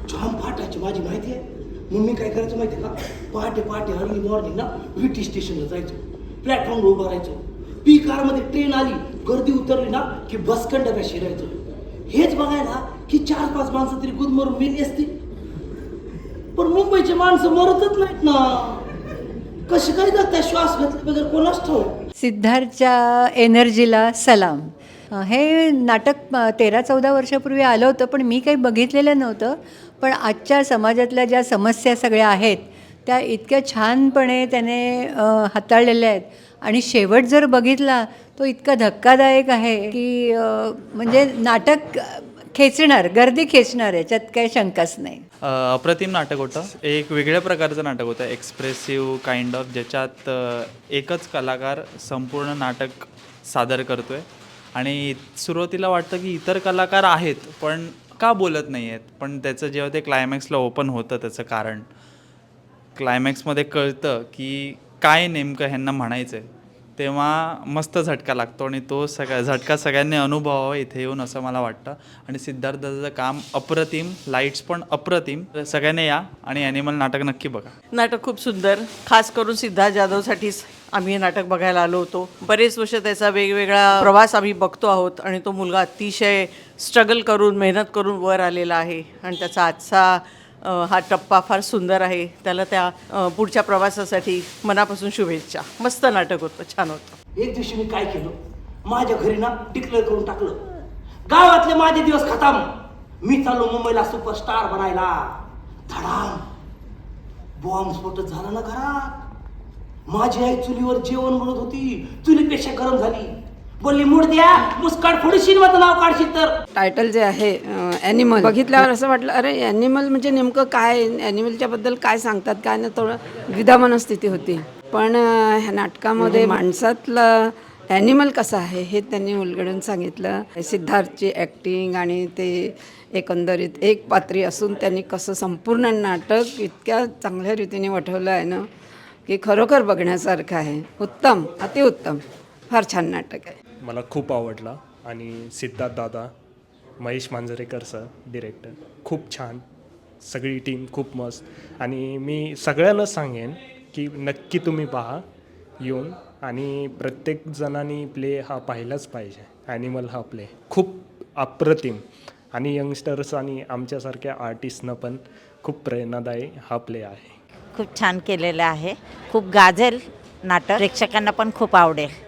जाम फाटायची माझी माहिती आहे. मग मी काय करायचं माहिती आहे का, पहाटे पहाटे अर्ली मॉर्निंग ना विटी स्टेशनला जायचो, प्लॅटफॉर्मवर उभं राहायचो. पी कारमध्ये ट्रेन आली, गर्दी उतरली ना की बसकंड डब्या शिरायचो. हेच बघायला की 4-5 माणसं तरी गुदमरून मेली असती. पण मुंबईचे माणसं मरतच नाहीत ना. कशी काय जातात श्वास घेतल्या बगैर कोणाच ठाऊक. सिद्धार्थच्या एनर्जीला सलाम. हे नाटक 13-14 वर्षापूर्वी आलं होतं, पण मी काही बघितलेलं नव्हतं. पण आजच्या समाजातल्या ज्या समस्या सगळ्या आहेत त्या इतक्या छानपणे त्याने हाताळलेल्या आहेत. आणि शेवट जर बघितला तो इतका धक्कादायक आहे की म्हणजे नाटक खेचणार, गर्दी खेचणार, याच्यात काही शंकाच नाही. अप्रतिम नाटक होतं. एक वेगळ्या प्रकारचं नाटक होतं, एक्सप्रेसिव्ह काइंड ऑफ, ज्याच्यात एकच कलाकार संपूर्ण नाटक सादर करतो आहे. आणि सुरुवातीला वाटतं की इतर कलाकार आहेत पण का बोलत नाही आहेत, पण त्याचं जेव्हा ते क्लायमॅक्सला ओपन होतं त्याचं कारण, क्लायमॅक्समध्ये कळतं की काय नेमकं ह्यांना म्हणायचं आहे, तेव्हा मस्त झटका लागतो. आणि तो झटका सगळ्यांनी अनुभवावा इथे येऊन, असं मला वाटतं. आणि सिद्धार्थ दादाचं काम अप्रतिम, लाईट्स पण अप्रतिम. सगळ्यांनी या आणि ॲनिमल नाटक नक्की बघा. नाटक खूप सुंदर, खास करून सिद्धार्थ जाधवसाठीच आम्ही हे नाटक बघायला आलो होतो. बरेच वर्ष त्याचा वेगवेगळा प्रवास आम्ही बघतो आहोत आणि तो मुलगा अतिशय स्ट्रगल करून, मेहनत करून वर आलेला आहे. आणि त्याचा आजचा हा टप्पा फार सुंदर आहे. त्याला त्या पुढच्या प्रवासासाठी मनापासून शुभेच्छा. मस्त नाटक होतं, छान होतं. एक दिवशी मी काय केलं, माझ्या घरी ना डिक्लेअर करून टाकलं, गावातले माझे दिवस खतम, मी चाललो मुंबईला सुपरस्टार बनायला. धडाम बॉम्ब स्फोटच झाला ना घरात. माझी आई चुलीवर जेवण बनवत होती, चुलीपेक्षा गरम झाली. बोलली, मूड द्या, मुस्काट फोडशील, माझं नाव काढशील तर. टायटल जे आहे ॲनिमल, बघितल्यावर असं वाटलं अरे ॲनिमल म्हणजे नेमकं काय, ॲनिमलच्या बद्दल काय सांगतात काय ना, थोडं द्विधा मनस्थिती होती. पण ह्या नाटकामध्ये माणसातलं ॲनिमल कसं आहे हे त्यांनी उलगडून सांगितलं. सिद्धार्थची ॲक्टिंग आणि ते एकंदरीत एक पात्री असून त्यांनी कसं संपूर्ण नाटक इतक्या चांगल्या रीतीने वठवलं आहे ना की खरोखर बघण्यासारखं आहे. उत्तम, अतिउत्तम, फार छान नाटक आहे. मला खूप आवडला. आणि सिद्धार्थ दादा, महेश मांजरेकर सर डिरेक्टर, खूप छान, सगळी टीम खूप मस्त. आणि मी सगळ्यांना सांगेन की नक्की तुम्ही पहा येऊन, आणि प्रत्येक जणांनी प्ले हा पाहिलाच पाहिजे. ॲनिमल हा प्ले खूप अप्रतिम, आणि यंगस्टर्स आणि आमच्यासारख्या आर्टिस्टनं पण खूप प्रेरणादायी हा प्ले आहे. खूप छान केलेलं आहे, खूप गाजेल नाटक, प्रेक्षकांना पण खूप आवडेल.